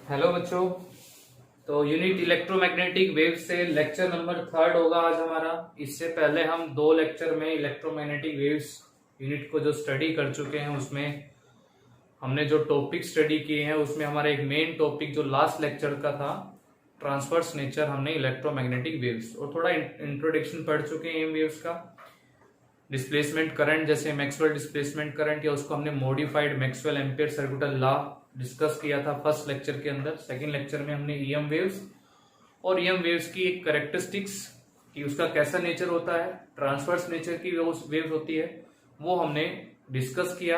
Hello बच्चों। तो unit electromagnetic wave से लेक्चर नंबर 3 होगा आज हमारा। इससे पहले हम 2 लेक्चर में इलेक्ट्रोमैग्नेटिक वेव्स यूनिट को जो स्टडी कर चुके हैं, उसमें हमने जो टॉपिक स्टडी किए हैं उसमें हमारा एक मेन टॉपिक जो लास्ट लेक्चर का था, ट्रांसवर्स नेचर, हमने इलेक्ट्रोमैग्नेटिक वेव्स और थोड़ा इंट्रोडक्शन पढ़ चुके हैं इन वेव्स का। डिस्प्लेसमेंट करंट जैसे मैक्सवेल डिस्प्लेसमेंट करंट, या उसको हमने modified Maxwell ampere circular law discuss किया था फर्स्ट लेक्चर के अंदर। सेकंड लेक्चर में हमने ईएम वेव्स और ईएम वेव्स की एक कैरेक्टरिस्टिक्स कि उसका कैसा नेचर होता है, ट्रांसवर्स नेचर की वेव्स होती है, वो हमने डिस्कस किया।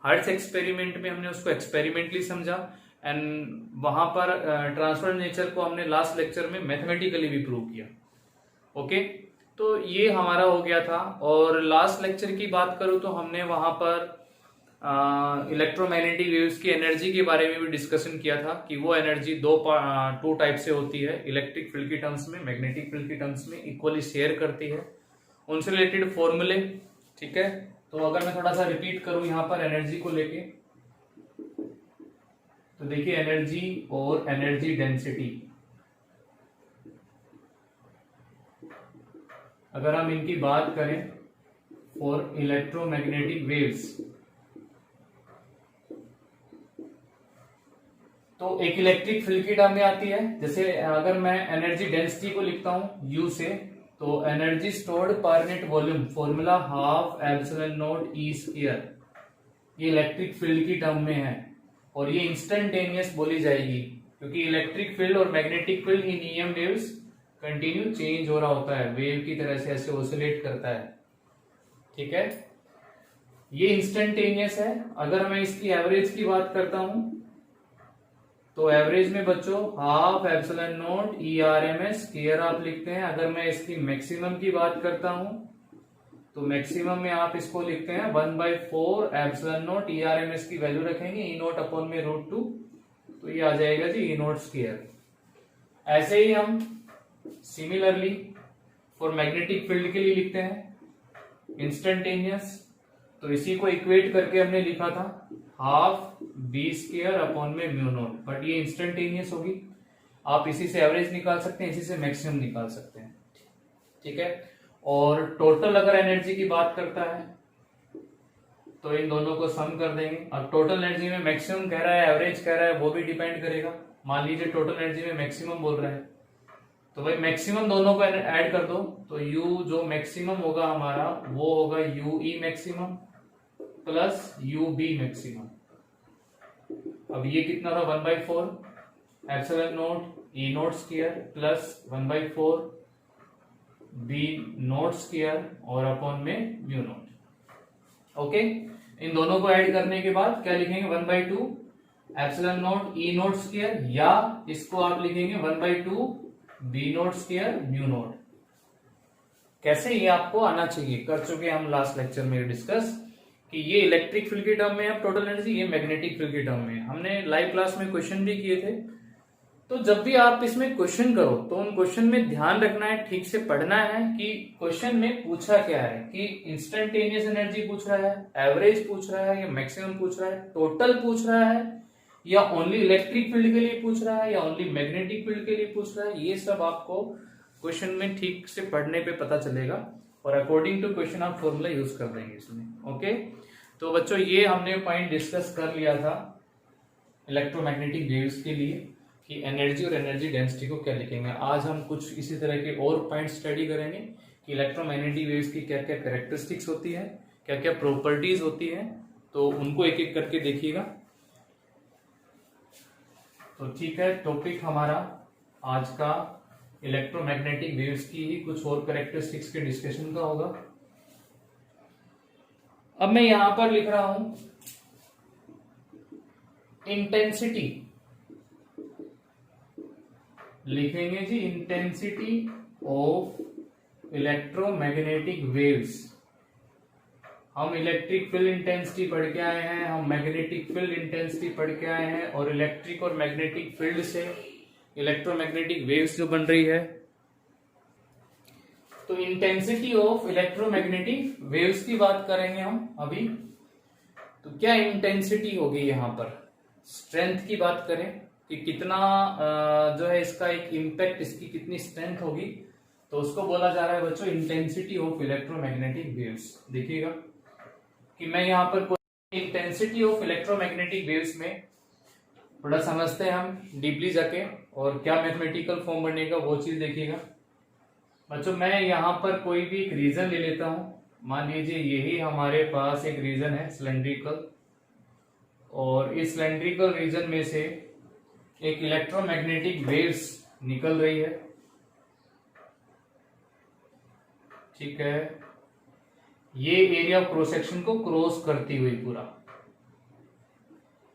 हर्ट्ज एक्सपेरिमेंट में हमने उसको एक्सपेरिमेंटली समझा एंड वहां पर ट्रांसफर नेचर को हमने लास्ट लेक्चर में मैथमेटिकली भी प्रूव किया। ओके, तो ये हमारा हो गया था। और लास्ट लेक्चर की बात करूं तो हमने वहां पर इलेक्ट्रोमैग्नेटिक वेव्स की एनर्जी के बारे में भी डिस्कशन किया था कि वो एनर्जी टू टाइप से होती है, इलेक्ट्रिक फील्ड की टर्म्स में, मैग्नेटिक फील्ड की टर्म्स में इक्वली शेयर करती है। उनसे रिलेटेड फॉर्मूले, ठीक है। तो अगर मैं थोड़ा सा रिपीट करूं यहाँ पर एनर्जी को लेके, तो देखिए एनर्जी और एनर्जी डेंसिटी, अगर हम इनकी बात करें फॉर इलेक्ट्रोमैग्नेटिक वेव्स, तो एक इलेक्ट्रिक फील्ड की टर्म में आती है। जैसे अगर मैं एनर्जी डेंसिटी को लिखता हूं यू से, तो एनर्जी स्टोर्ड पर net volume, formula half epsilon naught E square, ये इलेक्ट्रिक फील्ड की टर्म में है और ये इंस्टेंटेनियस बोली जाएगी, क्योंकि इलेक्ट्रिक फील्ड और मैग्नेटिक फील्ड इन ईएम वेव्स कंटिन्यू चेंज हो रहा होता है, वेव की तरह से ऐसे ऑसिलेट करता है, ठीक है। ये इंस्टेंटेनियस है। अगर मैं इसकी एवरेज की बात करता हूं तो एवरेज में बच्चों half epsilon naught E R M S square आप लिखते हैं। अगर मैं इसकी मैक्सिमम की बात करता हूं तो मैक्सिमम में आप इसको लिखते हैं 1/4 epsilon naught E R M S की वैल्यू रखेंगे ई नॉट अपॉन में √2, तो ये आ जाएगा जी ई नॉट स्क्वायर। ऐसे ही हम सिमिलरली फॉर मैग्नेटिक फील्ड के लिए लिखते हैं इंस्टेंटेनियस, तो इसी को इक्वेट करके हमने लिखा था हाफ बी स्क्वायर अपॉन में म्यू नॉट, बट ये इंस्टेंटेनियस होगी। आप इसी से एवरेज निकाल सकते हैं, इसी से मैक्सिमम निकाल सकते हैं, ठीक है। और टोटल अगर एनर्जी की बात करता है तो इन दोनों को सम कर देंगे। अब टोटल एनर्जी में मैक्सिमम कह रहा है, एवरेज कह रहा है, वो भी डिपेंड करेगा। मान लीजिए टोटल एनर्जी में मैक्सिमम बोल रहा है, तो भाई मैक्सिमम दोनों को ऐड कर दो, तो यू जो मैक्सिमम होगा हमारा वो होगा U E maximum plus U B maximum. अब ये कितना था 1/4 epsilon naught E naught square plus 1/4 B naught square और अपॉन में म्यू नॉट। ओके, इन दोनों को ऐड करने के बाद क्या लिखेंगे 1/2 epsilon naught E naught square, या इसको आप लिखेंगे 1/2 B naught square mu naught. कैसे, ये आपको आना चाहिए, कर चुके हम लास्ट लेक्चर में डिस्कस कि ये इलेक्ट्रिक फील्ड की टर्म में है टोटल एनर्जी, ये मैग्नेटिक फील्ड की टर्म में। हमने लाइव क्लास में क्वेश्चन भी किए थे। तो जब भी आप इसमें क्वेश्चन करो तो उन क्वेश्चन में ध्यान रखना है, ठीक से पढ़ना है कि क्वेश्चन में पूछा क्या है, कि इंस्टेंटेनियस एनर्जी पूछ रहा है, एवरेज पूछ रहा है, या मैक्सिमम पूछ रहा है, टोटल पूछ रहा है, या ओनली इलेक्ट्रिक फील्ड के लिए पूछ रहा है, या ओनली मैग्नेटिक फील्ड के लिए पूछ रहा है। ये सब आपको क्वेश्चन में ठीक से पढ़ने पे पता चलेगा और अकॉर्डिंग टू क्वेश्चन आप फॉर्मूला यूज कर देंगे इसमें। ओके, तो बच्चों ये हमने पॉइंट डिस्कस कर लिया था इलेक्ट्रोमैग्नेटिक वेव्स के लिए कि एनर्जी और एनर्जी डेंसिटी को क्या लिखेंगे। आज हम कुछ इसी तरह के और पॉइंट स्टडी करेंगे कि इलेक्ट्रोमैग्नेटिक वेव्स की क्या क्या कैरेक्टरिस्टिक्स होती है, क्या क्या प्रॉपर्टीज होती है, तो उनको एक एक करके देखिएगा। तो ठीक है, टॉपिक हमारा आज का इलेक्ट्रोमैग्नेटिक वेव्स की ही कुछ और कैरेक्टरिस्टिक्स के डिस्कशन का होगा। अब मैं यहां पर लिख रहा हूं इंटेंसिटी, लिखेंगे जी इंटेंसिटी ऑफ इलेक्ट्रोमैग्नेटिक वेव्स। हम इलेक्ट्रिक फील्ड इंटेंसिटी पढ़ के आए हैं, हम मैग्नेटिक फील्ड इंटेंसिटी पढ़ के आए हैं, और इलेक्ट्रिक और मैग्नेटिक फील्ड से इलेक्ट्रोमैग्नेटिक वेव्स जो बन रही है, तो इंटेंसिटी ऑफ इलेक्ट्रोमैग्नेटिक वेव्स की बात करेंगे हम अभी। तो क्या इंटेंसिटी होगी यहां पर, स्ट्रेंथ की बात करें कि कितना जो है इसका एक इम्पैक्ट, इसकी कितनी स्ट्रेंथ होगी, तो उसको बोला जा रहा है बच्चों इंटेंसिटी ऑफ इलेक्ट्रोमैग्नेटिक वेव्स। देखिएगा कि मैं यहाँ पर कोई इंटेंसिटी ऑफ इलेक्ट्रोमैग्नेटिक वेव्स में थोड़ा समझते हैं हम डीपली जाके, और क्या मैथमेटिकल फॉर्म बनेगा वो चीज देखिएगा बच्चों। मैं यहाँ पर कोई भी एक रीजन ले लेता हूं, मान लीजिए यही हमारे पास एक रीजन है सिलेंड्रिकल, और इस सिलेंड्रिकल रीजन में से एक इलेक्ट्रोमैग्नेटिक वेव्स निकल रही है, ठीक है। ये एरिया ऑफ क्रॉस सेक्शन को क्रॉस करती हुई पूरा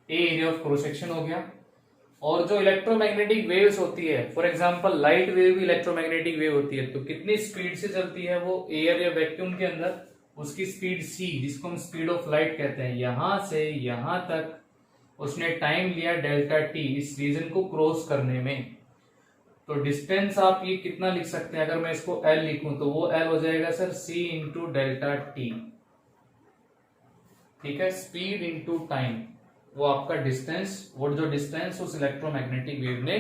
ए एरिया ऑफ क्रॉस सेक्शन हो गया। और जो इलेक्ट्रोमैग्नेटिक वेव्स होती है, फॉर एग्जांपल लाइट वेव भी इलेक्ट्रोमैग्नेटिक वेव होती है, तो कितनी स्पीड से चलती है वो एयर या वैक्यूम के अंदर, उसकी स्पीड c, जिसको हम स्पीड ऑफ लाइट कहते हैं। यहां से यहां तक उसने टाइम लिया डेल्टा टी इस रीजन को क्रॉस करने में। तो डिस्टेंस आप ये कितना लिख सकते हैं, अगर मैं इसको l लिखूं तो वो l हो जाएगा sir c into delta T, ठीक है। स्पीड इंटू टाइम, वो आपका डिस्टेंस, वो जो डिस्टेंस उस इलेक्ट्रोमैग्नेटिक वेव ने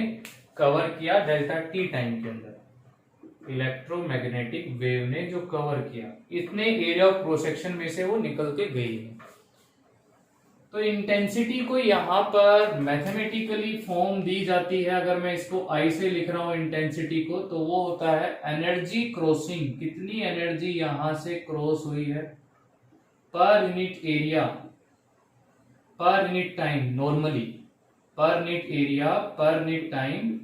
कवर किया डेल्टा टी टाइम के अंदर, इलेक्ट्रोमैग्नेटिक वेव ने जो कवर किया, इतने एरिया ऑफ क्रॉस सेक्शन में से वो निकल के गई है। तो इंटेंसिटी को यहां पर मैथमेटिकली फॉर्म दी जाती है, अगर मैं इसको आई से लिख रहा हूं इंटेंसिटी को, तो वो होता है एनर्जी क्रॉसिंग, कितनी एनर्जी यहां से क्रॉस हुई है per unit area per unit time, normally per unit area per unit time,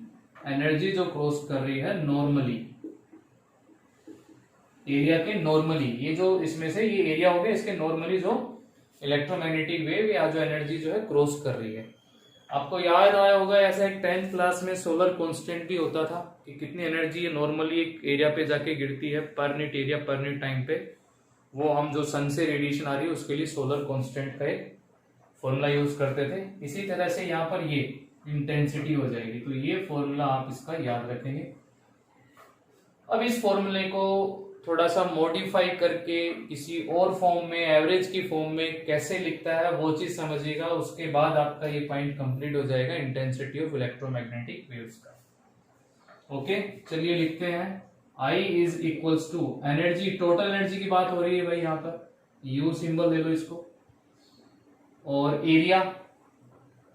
energy जो क्रॉस कर रही है नॉर्मली, एरिया के नॉर्मली, ये जो इसमें से ये एरिया हो गया, इसके नॉर्मली जो इलेक्ट्रोमैग्नेटिक वेव या जो एनर्जी जो है क्रॉस कर रही है। आपको याद आया होगा ऐसा एक 10th क्लास में सोलर कांस्टेंट भी होता था कि कितनी एनर्जी ये नॉर्मली एक एरिया पे जाके गिरती है per unit area per unit time पे, वो हम जो सन से रेडिएशन आ रही है उसके लिए सोलर कांस्टेंट का एक फॉर्मूला यूज करते थे। इसी तरह से यहाँ पर ये इंटेंसिटी हो जाएगी, तो ये फॉर्मूला आप इसका याद रखेंगे। अब इस फॉर्मूले को थोड़ा सा मॉडिफाई करके किसी और फॉर्म में, एवरेज की फॉर्म में कैसे लिखता है वो चीज समझिएगा, उसके बाद आपका ये पॉइंट कंप्लीट हो जाएगा इंटेंसिटी ऑफ इलेक्ट्रोमैग्नेटिक वेव्स का। ओके, चलिए लिखते हैं। I is equals to energy, total energy की बात हो रही है भाई, यहाँ पर U सिंबल ले लो इसको, और एरिया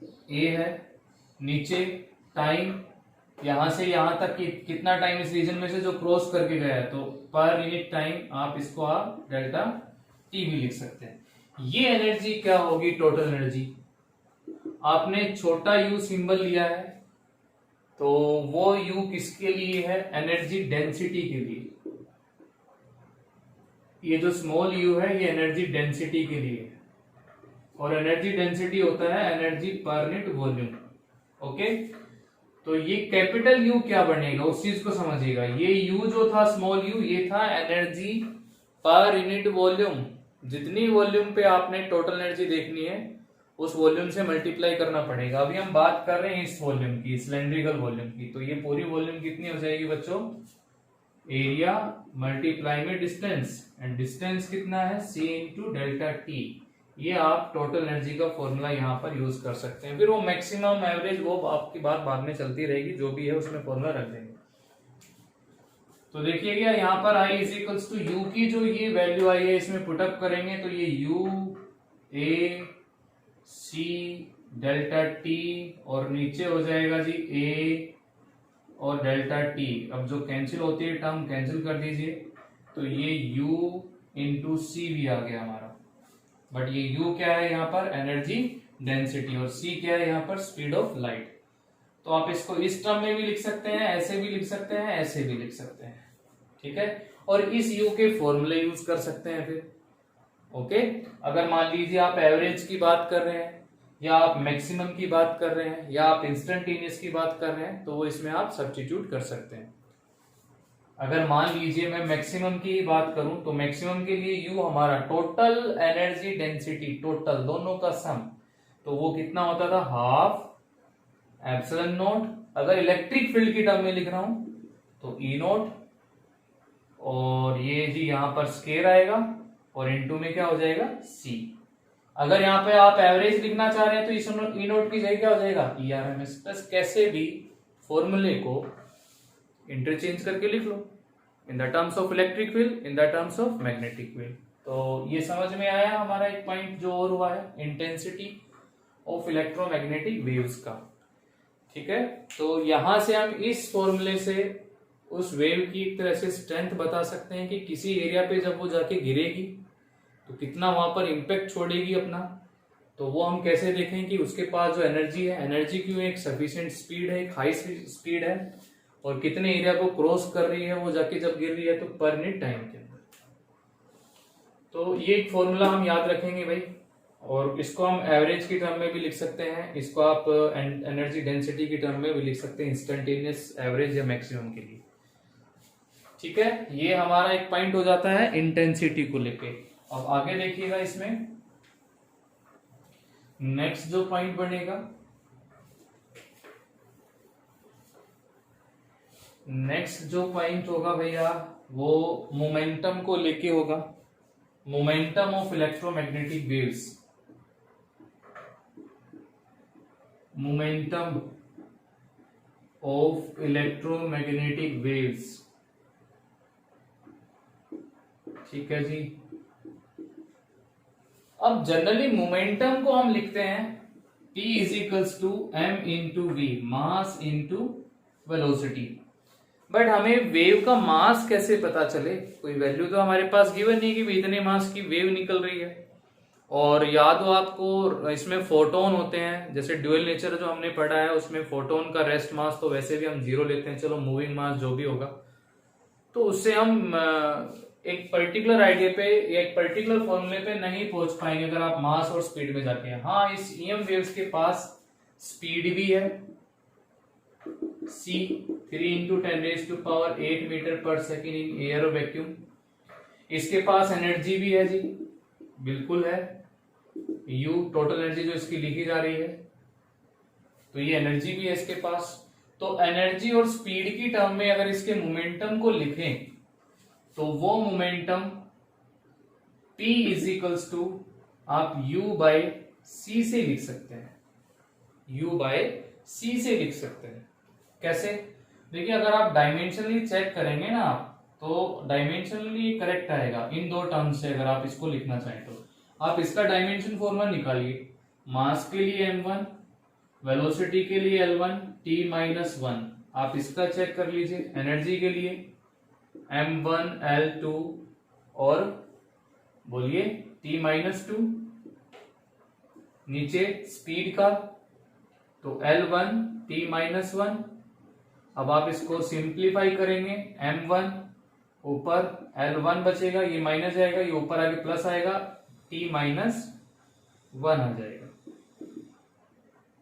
A है, नीचे टाइम, यहां से यहां तक कितना टाइम इस रीजन में से जो क्रॉस करके गया है, तो पर यूनिट टाइम आप इसको आप डेल्टा टी भी लिख सकते हैं। ये एनर्जी क्या होगी, टोटल एनर्जी। आपने छोटा यू सिंबल लिया है, तो वो यू किसके लिए है, एनर्जी डेंसिटी के लिए। ये जो स्मॉल यू है ये एनर्जी डेंसिटी के लिए है, और एनर्जी डेंसिटी होता है energy per unit volume. Okay, तो ये कैपिटल यू क्या बनेगा उस चीज को समझिएगा। ये यू जो था स्मॉल यू, ये था एनर्जी पर यूनिट वॉल्यूम। जितनी वॉल्यूम पे आपने टोटल एनर्जी देखनी है उस वॉल्यूम से मल्टीप्लाई करना पड़ेगा। अभी हम बात कर रहे हैं इस वॉल्यूम की, सिलेंड्रिकल वॉल्यूम की, तो ये पूरी वॉल्यूम कितनी हो जाएगी बच्चों, एरिया मल्टीप्लाई में डिस्टेंस, एंड डिस्टेंस कितना है c इंटू डेल्टा टी। ये आप टोटल एनर्जी का फॉर्मूला यहाँ पर यूज कर सकते हैं। फिर वो मैक्सिमम एवरेज वो आपकी बात बाद में चलती रहेगी, जो भी है उसमें फॉर्मूला रख देंगे। तो देखिएगा यहाँ पर I is equals to U की जो ये वैल्यू आई है इसमें पुटअप करेंगे, तो ये U A C delta T, और नीचे हो जाएगा जी A और डेल्टा टी। अब जो कैंसिल होती है टर्म कैंसिल कर दीजिए, तो ये U इंटू सी भी आ गया हमारा, बट ये U क्या है यहाँ पर, एनर्जी डेंसिटी, और C क्या है यहाँ पर, स्पीड ऑफ लाइट। तो आप इसको इस टर्म में भी लिख सकते हैं, ऐसे भी लिख सकते हैं, ऐसे भी लिख सकते हैं, ठीक है। और इस U के फॉर्मूले यूज कर सकते हैं फिर। ओके, अगर मान लीजिए आप एवरेज की बात कर रहे हैं, या आप मैक्सिमम की बात कर रहे हैं, या आप इंस्टेंटेनियस की बात कर रहे हैं, तो वो इसमें आप सब्स्टिट्यूट कर सकते हैं। अगर मान लीजिए मैं मैक्सिमम की बात करूं, तो मैक्सिमम के लिए यू हमारा टोटल एनर्जी डेंसिटी, टोटल दोनों का सम, तो वो कितना होता था, हाफ एप्सिलॉन नॉट। अगर इलेक्ट्रिक फील्ड की टर्म में लिख रहा हूं तो ई नॉट, और ये जी यहां पर स्केयर आएगा, और इनटू में क्या हो जाएगा, सी। अगर यहाँ पे आप एवरेज लिखना चाह रहे हैं तो इस ई नोट की जगह क्या हो जाएगा ERMS प्लस, कैसे भी फॉर्मूले को इंटरचेंज करके लिख लो, in the terms of electric field, in the terms of magnetic field. तो ये समझ में आया हमारा एक पॉइंट जो और हुआ है इंटेंसिटी ऑफ इलेक्ट्रोमैग्नेटिक वेव्स का। ठीक है, तो यहां से हम इस फॉर्मूले से उस वेव की एक तरह से स्ट्रेंथ बता सकते हैं कि किसी एरिया पे जब वो जाके गिरेगी तो कितना वहां पर इम्पैक्ट छोड़ेगी अपना। तो वो हम कैसे देखें कि उसके पास जो एनर्जी है, एनर्जी क्यों एक सफिशिएंट स्पीड है, एक हाई स्पीड है, और कितने एरिया को क्रॉस कर रही है वो जाके जब गिर रही है तो पर यूनिट टाइम के अंदर। तो ये एक फॉर्मूला हम याद रखेंगे भाई, और इसको हम एवरेज की टर्म में भी लिख सकते हैं, इसको आप एनर्जी डेंसिटी की टर्म में भी लिख सकते हैं, इंस्टेंटेनियस एवरेज या मैक्सिमम के लिए। ठीक है, ये हमारा एक पॉइंट हो जाता है इंटेंसिटी को लेके। अब आगे देखिएगा, इसमें नेक्स्ट जो पॉइंट बनेगा, नेक्स्ट जो पॉइंट होगा भैया वो मोमेंटम को लेके होगा, momentum of electromagnetic waves, momentum of electromagnetic waves. ठीक है जी। अब जनरली मोमेंटम को हम लिखते हैं P is equals to M into V, mass into velocity. But हमें वेव का मास कैसे पता चले, कोई वैल्यू तो हमारे पास गिवन नहीं कि इतने मास की वेव निकल रही है। और याद हो आपको, इसमें फोटोन होते हैं, जैसे ड्यूअल नेचर जो हमने पढ़ा है उसमें फोटोन का रेस्ट मास तो वैसे भी हम 0 लेते हैं, चलो मूविंग मास जो भी होगा, तो उससे हम एक पर्टिकुलर आइडिया पे या एक पर्टिकुलर फॉर्मूले पे नहीं पहुंच पाएंगे अगर आप मास और स्पीड में जाके। हाँ, इस EM वेव्स के पास स्पीड भी है, c 3 × 10⁸ मीटर पर सेकेंड इन एयर वैक्यूम। इसके पास एनर्जी भी है जी, बिल्कुल है, U टोटल एनर्जी जो इसकी लिखी जा रही है, तो ये एनर्जी भी है इसके पास। तो एनर्जी और स्पीड की टर्म में अगर इसके मोमेंटम को लिखें तो वो मोमेंटम P इजिकल्स टू आप U/c से लिख सकते हैं, U/c से लिख सकते हैं। कैसे? देखिए, अगर आप डायमेंशनली चेक करेंगे ना आप, तो डायमेंशनली करेक्ट आएगा इन दो टर्म्स से। अगर आप इसको लिखना चाहें तो आप इसका डायमेंशन फॉर्मूला निकालिए, मास के लिए m1, वेलोसिटी के लिए L1, t-1। आप इसका चेक कर लीजिए, एनर्जी के लिए m1 L2 और बोलिए t-2, नीचे स्पीड का तो L1 t-1। अब आप इसको सिंप्लीफाई करेंगे, m1 ऊपर L1 बचेगा, ये माइनस जाएगा, ये ऊपर आगे प्लस आएगा, t-1 आ जाएगा।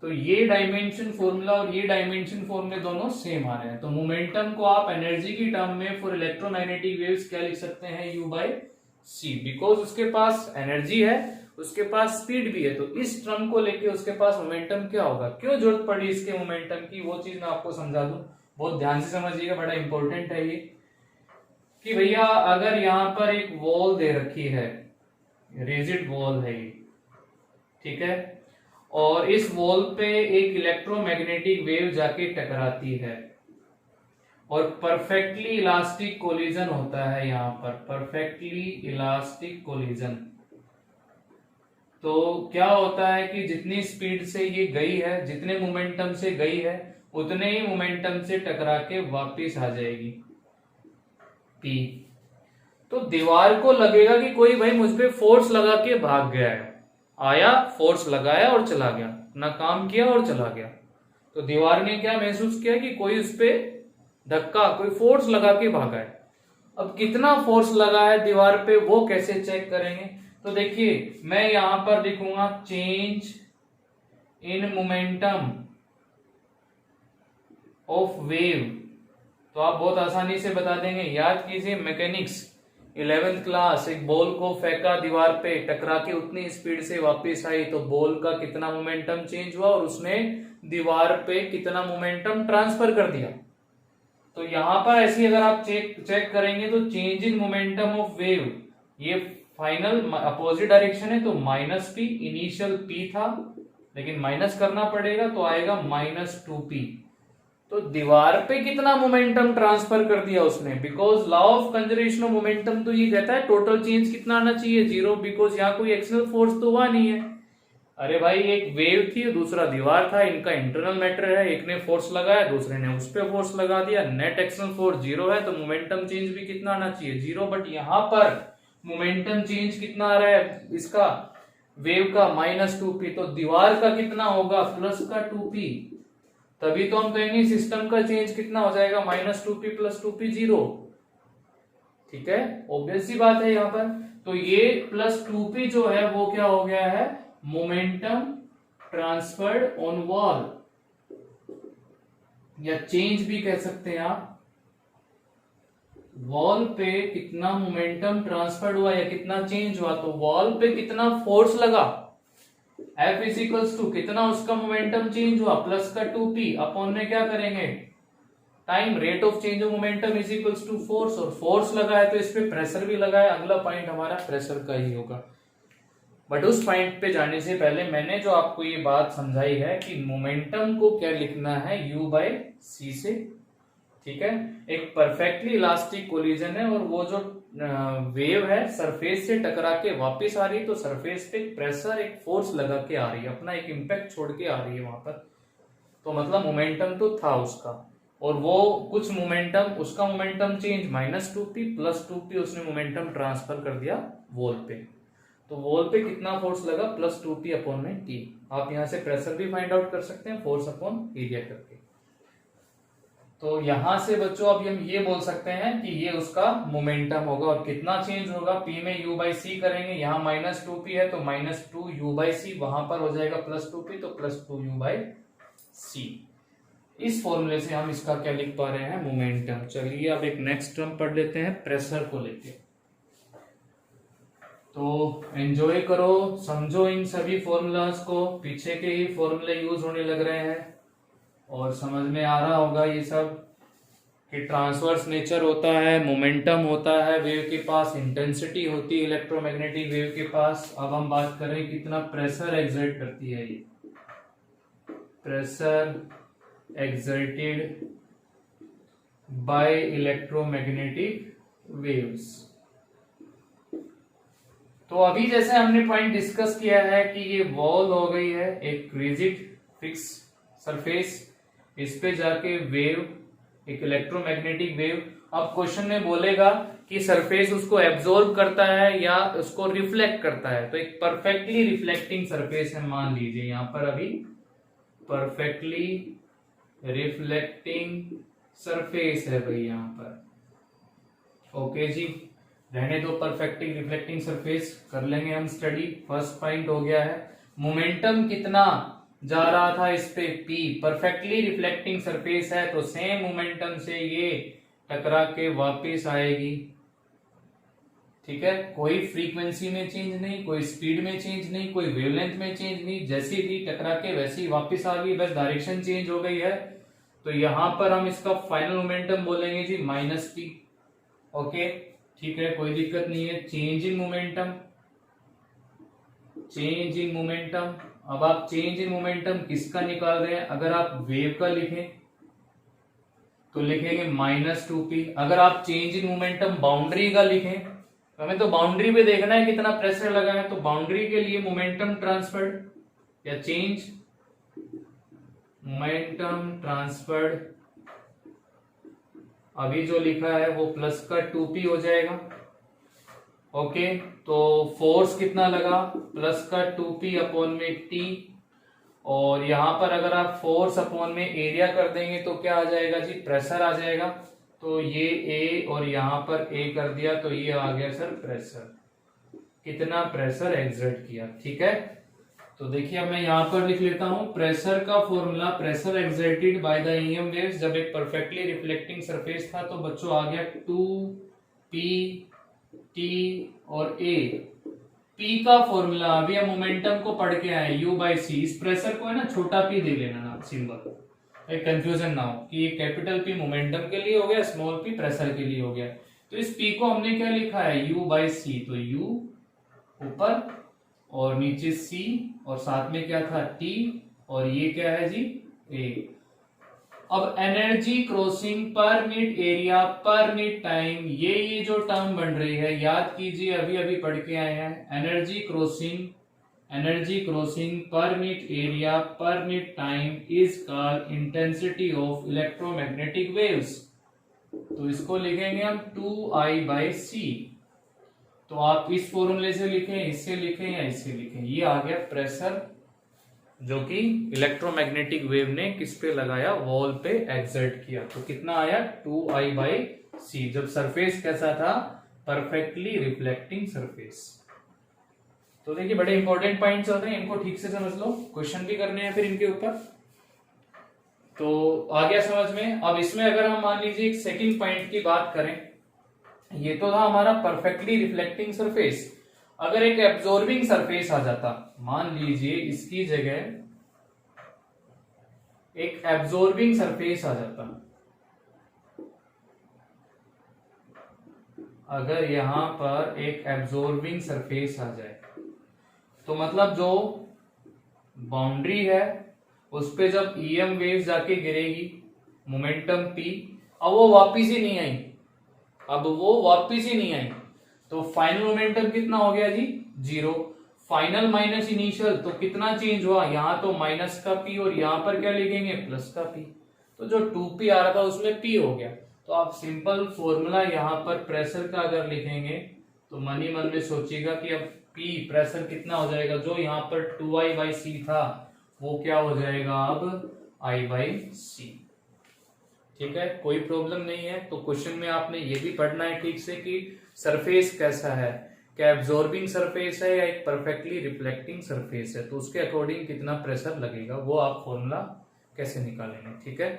तो ये डायमेंशन फॉर्मूला और ये डायमेंशन फॉर्मूले दोनों सेम आ रहे हैं। तो मोमेंटम को आप एनर्जी की टर्म में फॉर इलेक्ट्रोमैग्नेटिक वेव्स क्या लिख सकते हैं, U/c, बिकॉज उसके पास एनर्जी है, उसके पास स्पीड भी है। तो इस टर्म को लेके उसके पास मोमेंटम क्या होगा, क्यों जरूरत पड़ी इसके मोमेंटम की, वो चीज मैं आपको समझा दूं, बहुत ध्यान से समझिएगा, बड़ा इंपॉर्टेंट है ये। कि भैया अगर यहां पर एक वॉल दे रखी है, रिजिड वॉल है ये, ठीक है, और इस वॉल पे एक इलेक्ट्रोमैग्नेटिक वेव जाके टकराती है और परफेक्टली इलास्टिक कोलिजन होता है यहां पर, परफेक्टली इलास्टिक कोलिजन। तो क्या होता है कि जितनी स्पीड से ये गई है, जितने मोमेंटम से गई है, उतने ही मोमेंटम से टकरा के वापिस आ जाएगी P। तो दीवार को लगेगा कि कोई भाई मुझ पे फोर्स लगा के भाग गया है, आया, फोर्स लगाया और चला गया, ना काम किया और चला गया। तो दीवार ने क्या महसूस किया कि कोई उस पे धक्का, कोई फोर्स लगा के भागा है। अब कितना फोर्स लगा है दीवार पे वो कैसे चेक करेंगे, तो देखिए मैं यहां पर लिखूंगा change in momentum of wave. तो आप बहुत आसानी से बता देंगे, याद कीजिए मैकेनिक्स 11th क्लास, एक बॉल को फेंका दीवार पे, टकरा के उतनी स्पीड से वापस आई, तो बॉल का कितना मोमेंटम चेंज हुआ और उसने दीवार पे कितना मोमेंटम ट्रांसफर कर दिया। तो यहां पर ऐसी अगर आप चेक करेंगे तो change in momentum of wave, ये फाइनल अपोजिट डायरेक्शन है तो माइनस पी, इनिशियल पी था लेकिन माइनस करना पड़ेगा तो आएगा -2p। तो दीवार पे कितना मोमेंटम ट्रांसफर कर दिया उसने, because law of conservation of momentum तो ये कहता है टोटल चेंज कितना आना चाहिए, 0, बिकॉज यहाँ कोई एक्सटर्नल फोर्स तो हुआ नहीं है। अरे भाई एक वेव थी, दूसरा दीवार था, इनका इंटरनल मैटर है, एक ने फोर्स लगाया दूसरे ने उस पर फोर्स लगा दिया, नेट एक्सटर्नल फोर्स 0 है तो मोमेंटम चेंज भी कितना आना चाहिए, 0। बट यहाँ पर मोमेंटम चेंज कितना आ रहा है इसका, वेव का -2p, तो दीवार का कितना होगा +2p, तभी तो हम कहेंगे सिस्टम का चेंज कितना हो जाएगा -2p + 2p 0। ठीक है, ऑब्वियस सी बात है यहाँ पर। तो ये +2p जो है वो क्या हो गया है, मोमेंटम ट्रांसफर्ड ऑन वॉल, या चेंज भी कह सकते हैं आप। वॉल पे कितना मोमेंटम ट्रांसफर्ड हुआ या कितना चेंज हुआ, तो वॉल पे कितना फोर्स लगा, F इज टू कितना उसका मोमेंटम चेंज हुआ +2p, अपॉन में क्या करेंगे time, rate of change of momentum is equals to force, और फोर्स लगा है तो इस पे प्रेशर भी लगा है, अगला पॉइंट हमारा प्रेशर का ही होगा। बट उस पॉइंट पे जाने से पहले मैंने जो आपको ये बात समझाई है कि मोमेंटम को क्या लिखना है, u/c से। ठीक है, एक परफेक्टली इलास्टिक कोलिजन है और वो जो वेव है सरफेस से टकरा के वापस आ रही है, तो सरफेस पे प्रेशर एक फोर्स लगा के आ रही है, अपना एक इम्पैक्ट छोड़ के आ रही है वहां पर, तो मतलब मोमेंटम तो था उसका, और वो कुछ मोमेंटम, उसका मोमेंटम चेंज -2p +2p उसने मोमेंटम ट्रांसफर कर दिया वॉल पे, तो वॉल पे कितना फोर्स लगा +2p अपॉन में t। आप यहां से प्रेशर भी फाइंड आउट कर सकते हैं फोर्स अपॉन एरिया करके। तो यहां से बच्चों अब हम ये बोल सकते हैं कि ये उसका मोमेंटम होगा, और कितना चेंज होगा, p में u/c करेंगे, यहाँ -2p है तो -2u/c, वहां पर हो जाएगा +2p तो +2u/c। इस फॉर्मूले से हम इसका क्या लिख पा रहे हैं, मोमेंटम। चलिए अब एक नेक्स्ट टर्म पढ़ लेते हैं प्रेशर को लेके। तो एंजॉय करो, समझो इन सभी फॉर्मूलाज को, पीछे के ही फॉर्मूले यूज होने लग रहे हैं और समझ में आ रहा होगा ये सब कि ट्रांसवर्स नेचर होता है, मोमेंटम होता है वेव के पास, इंटेंसिटी होती है इलेक्ट्रोमैग्नेटिक वेव के पास। अब हम बात कर रहे हैं कितना प्रेशर एक्सर्ट करती है ये, pressure exerted by electromagnetic waves. तो अभी जैसे हमने पॉइंट डिस्कस किया है कि ये वॉल हो गई है एक रिजिड फिक्स सरफेस, इस पे जाके वेव, एक इलेक्ट्रोमैग्नेटिक वेव। अब क्वेश्चन में बोलेगा कि सरफेस उसको एब्जॉर्ब करता है या उसको रिफ्लेक्ट करता है, तो एक परफेक्टली रिफ्लेक्टिंग सरफेस है, मान लीजिए यहां पर अभी परफेक्टली रिफ्लेक्टिंग सरफेस है भाई यहां पर। ओके जी, रहने दो परफेक्टली रिफ्लेक्टिंग सरफेस, कर लेंगे हम स्टडी। फर्स्ट पॉइंट हो गया है मोमेंटम कितना जा रहा था इस पे, P, परफेक्टली रिफ्लेक्टिंग सरफेस है तो सेम मोमेंटम से ये टकरा के वापस आएगी। ठीक है, कोई फ्रीक्वेंसी में चेंज नहीं, कोई स्पीड में चेंज नहीं, कोई वेवलेंथ में चेंज नहीं, जैसी थी टकरा के वैसी वापस आ गई, बस डायरेक्शन चेंज हो गई है। तो यहां पर हम इसका फाइनल मोमेंटम बोलेंगे जी -t। ओके ठीक है, कोई दिक्कत नहीं है। Change in momentum, change in momentum. अब आप चेंज इन मोमेंटम किसका निकाल रहे हैं, अगर आप वेव का लिखें तो लिखेंगे -2p। अगर आप चेंज इन मोमेंटम बाउंड्री का लिखें, हमें तो बाउंड्री पे देखना है कितना प्रेशर लगा है, तो बाउंड्री के लिए मोमेंटम ट्रांसफर्ड या चेंज मोमेंटम ट्रांसफर्ड, अभी जो लिखा है वो +2p हो जाएगा। ओके, तो फोर्स कितना लगा +2p अपॉन में t, और यहां पर अगर आप फोर्स अपॉन में एरिया कर देंगे तो क्या आ जाएगा जी, प्रेशर आ जाएगा। तो ये A और यहां पर A कर दिया तो ये आ गया सर प्रेशर, कितना प्रेशर एक्सर्ट किया। ठीक है, तो देखिए अब मैं यहां पर लिख लेता हूं प्रेशर का formula, pressure exerted by the EM waves जब एक परफेक्टली रिफ्लेक्टिंग सरफेस था तो बच्चों आ गया 2p t और A। P का फॉर्मूला अभी हम मोमेंटम को पढ़ के आए u/c, इस प्रेशर को है ना छोटा p दे लेना ना सिंबल, एक कंफ्यूजन ना हो कि ये कैपिटल P मोमेंटम के लिए हो गया, स्मॉल p प्रेशर के लिए हो गया। तो इस P को हमने क्या लिखा है u/c, तो u ऊपर, और नीचे C, और साथ में क्या था T, और ये क्या है जी A। अब एनर्जी क्रॉसिंग पर मिनट एरिया पर मिनट टाइम, ये जो टर्म बन रही है याद कीजिए, अभी अभी पढ़ के आए हैं। एनर्जी क्रॉसिंग पर मिनट एरिया पर minute time is called intensity of electromagnetic waves. तो इसको लिखेंगे हम 2I/c। तो आप इस फॉर्मूले से लिखें, इससे लिखें या इससे लिखें, ये आ गया प्रेशर जो कि इलेक्ट्रोमैग्नेटिक वेव ने किस पे लगाया, वॉल पे एक्सर्ट किया। तो कितना आया 2I/c, जब सरफेस कैसा था, परफेक्टली रिफ्लेक्टिंग सरफेस। तो देखिए बड़े इंपॉर्टेंट पॉइंट्स होते हैं, इनको ठीक से समझ लो, क्वेश्चन भी करने हैं फिर इनके ऊपर। तो आ गया समझ में। अब इसमें अगर हम मान लीजिए एक सेकंड पॉइंट की बात करें, ये तो था हमारा परफेक्टली रिफ्लेक्टिंग सरफेस। अगर एक एब्जॉर्बिंग सरफेस आ जाता, मान लीजिए इसकी जगह एक एब्जॉर्बिंग सरफेस आ जाता, अगर यहां पर एक एब्जॉर्बिंग सरफेस आ जाए, तो मतलब जो बाउंड्री है उस पे जब ईएम वेव जाके गिरेगी, मोमेंटम P, अब वो वापिस ही नहीं आई, तो फाइनल मोमेंटम कितना हो गया जी, 0। फाइनल माइनस इनिशियल, तो कितना चेंज हुआ, यहां तो माइनस का P और यहां पर क्या लिखेंगे, प्लस का P। तो जो 2P आ रहा था उसमें P हो गया। तो आप सिंपल फॉर्मूला यहां पर प्रेशर का अगर लिखेंगे तो मन ही मन में सोचिएगा कि अब P प्रेशर कितना हो जाएगा, जो यहाँ पर 2I/c था वो क्या हो जाएगा अब I/c। ठीक है, कोई प्रॉब्लम नहीं है। तो क्वेश्चन में आपने ये भी पढ़ना है ठीक से कि सरफेस कैसा है, क्या एब्जॉर्बिंग सरफेस है या एक परफेक्टली रिफ्लेक्टिंग सरफेस है, तो उसके अकॉर्डिंग कितना प्रेशर लगेगा वो आप फॉर्मूला कैसे निकालेंगे। ठीक है,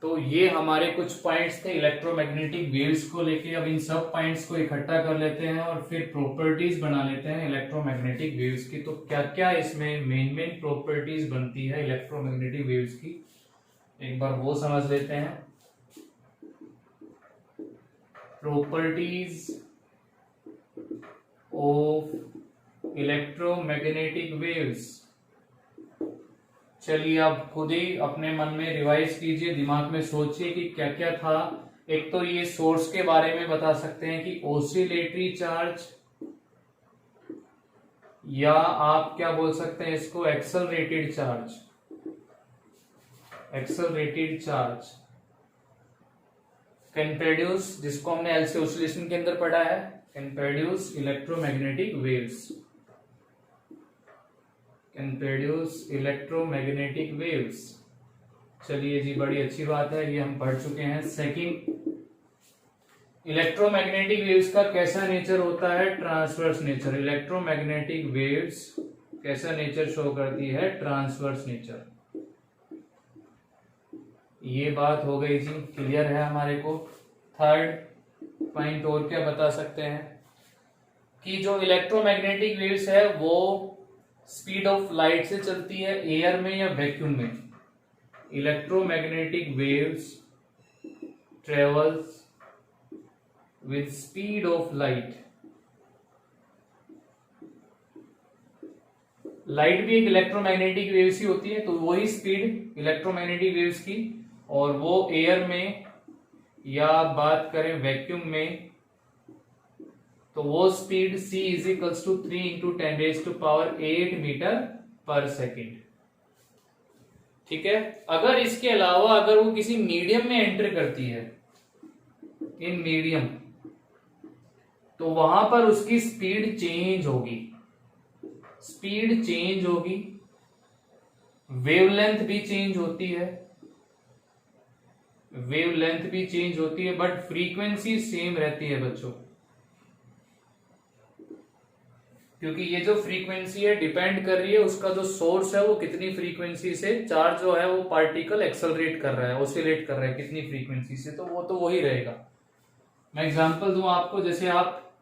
तो ये हमारे कुछ पॉइंट्स थे इलेक्ट्रोमैग्नेटिक वेव्स को लेके। अब इन सब पॉइंट्स को इकट्ठा कर लेते हैं और फिर प्रॉपर्टीज बना लेते हैं इलेक्ट्रोमैग्नेटिक वेव्स की। तो क्या क्या इसमें मेन प्रॉपर्टीज बनती है इलेक्ट्रोमैग्नेटिक वेव्स की, एक बार वो समझ लेते हैं। प्रॉपर्टीज ऑफ इलेक्ट्रोमैग्नेटिक वेव्स, चलिए आप खुद ही अपने मन में रिवाइज कीजिए, दिमाग में सोचिए कि क्या क्या था। एक तो ये सोर्स के बारे में बता सकते हैं कि ऑसिलेटरी चार्ज, या आप क्या बोल सकते हैं इसको, एक्सेलरेटेड चार्ज कैन प्रोड्यूस, जिसको हमने एलसी ऑसिलेशन के अंदर पढ़ा है, can produce electromagnetic waves, can produce electromagnetic waves. चलिए जी, बड़ी अच्छी बात है, ये हम पढ़ चुके हैं। सेकंड, इलेक्ट्रोमैग्नेटिक वेव्स का कैसा नेचर होता है, ट्रांसवर्स नेचर। इलेक्ट्रोमैग्नेटिक वेव्स कैसा नेचर शो करती है, ट्रांसवर्स नेचर। ये बात हो गई जी, क्लियर है हमारे को। थर्ड पॉइंट और क्या बता सकते हैं कि जो इलेक्ट्रोमैग्नेटिक वेव्स है वो स्पीड ऑफ लाइट से चलती है, एयर में या वैक्यूम में। Electromagnetic waves travels with speed of light. Light भी एक इलेक्ट्रोमैग्नेटिक वेव्स ही होती है, तो वही स्पीड इलेक्ट्रोमैग्नेटिक वेव्स की, और वो एयर में या बात करें वैक्यूम में तो वो स्पीड c = 3 × 10⁸ मीटर पर सेकेंड। ठीक है, अगर इसके अलावा अगर वो किसी मीडियम में एंटर करती है, इन मीडियम, तो वहां पर उसकी स्पीड चेंज होगी, वेवलेंथ भी चेंज होती है, बट फ्रीक्वेंसी सेम रहती है बच्चों, क्योंकि ये जो फ्रीक्वेंसी है डिपेंड कर रही है उसका जो सोर्स है वो कितनी फ्रीक्वेंसी से चार्ज जो है वो पार्टिकल एक्सेलरेट कर रहा है, ऑसिलेट कर रहा है कितनी फ्रीक्वेंसी से, तो वो तो वही रहेगा। मैं एग्जांपल दूं आपको, जैसे आप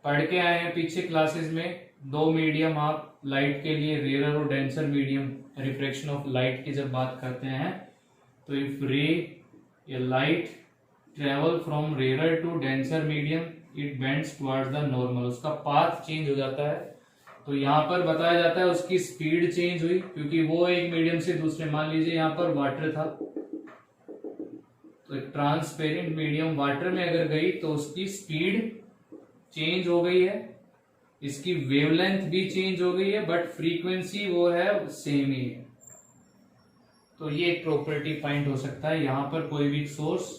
पढ़ के आए हैं पीछे क्लासेस में, दो मीडियम आप लाइट के लिए, रेयर और denser medium, refraction of light की जब बात करते हैं, तो इफ रे या light travel from rare to denser medium it bends towards the normal, उसका पाथ चेंज हो जाता है। तो यहाँ पर बताया जाता है उसकी स्पीड चेंज हुई, क्योंकि वो एक मीडियम से दूसरे, मान लीजिए यहाँ पर वाटर था, तो ट्रांसपेरेंट मीडियम वाटर में अगर गई तो उसकी स्पीड चेंज हो गई है, इसकी वेवलेंथ भी चेंज हो गई है, बट फ्रीक्वेंसी वो है सेम ही है। तो ये एक प्रॉपर्टी पॉइंट हो सकता है यहाँ पर कोई भी सोर्स